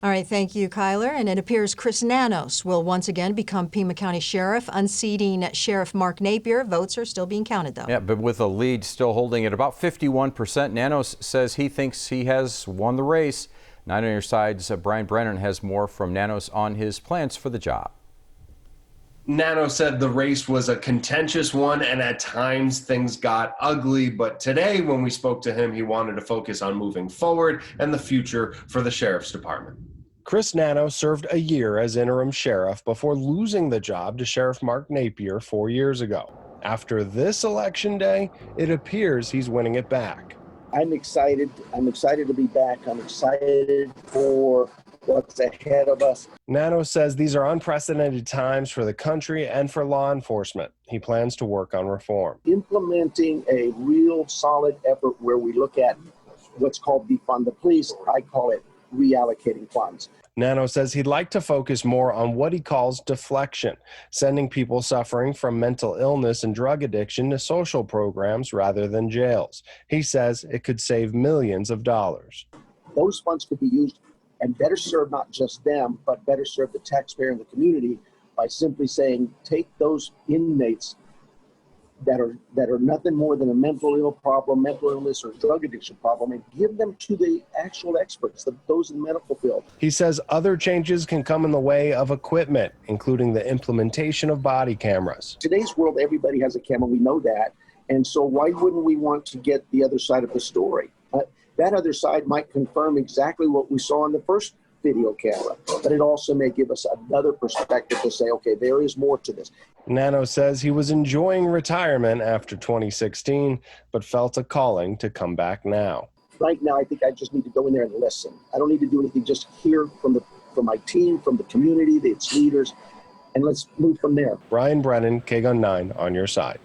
All right, thank you, Kyler. And it appears Chris Nanos will once again become Pima County Sheriff, unseating Sheriff Mark Napier. Votes are still being counted, though. Yeah, but with a lead still holding at about 51%, Nanos says he thinks he has won the race. 9 on your side's Brian Brennan has more from Nanos on his plans for the job. Nanos said the race was a contentious one and at times things got ugly, but today when we spoke to him, he wanted to focus on moving forward and the future for the Sheriff's Department. Chris Nanos served a year as interim sheriff before losing the job to Sheriff Mark Napier 4 years ago. After this election day, it appears he's winning it back. I'm excited. I'm excited to be back. I'm excited for what's ahead of us. Nanos says these are unprecedented times for the country and for law enforcement. He plans to work on reform. Implementing a real solid effort where we look at what's called defund the police. I call it reallocating funds. Nanos says he'd like to focus more on what he calls deflection, sending people suffering from mental illness and drug addiction to social programs rather than jails. He says it could save millions of dollars. Those funds could be used and better serve not just them, but better serve the taxpayer and the community by simply saying, take those inmates that are nothing more than a mental illness or drug addiction problem, and give them to the actual experts, those in the medical field. He says other changes can come in the way of equipment, including the implementation of body cameras. Today's world, everybody has a camera, we know that, and so why wouldn't we want to get the other side of the story? That other side might confirm exactly what we saw in the first video camera, but it also may give us another perspective to say, okay, there is more to this. Nanos says he was enjoying retirement after 2016, but felt a calling to come back now. Right now, I think I just need to go in there and listen. I don't need to do anything, just hear from my team, from the community, its leaders, and let's move from there. Brian Brennan, KGUN 9 on your side.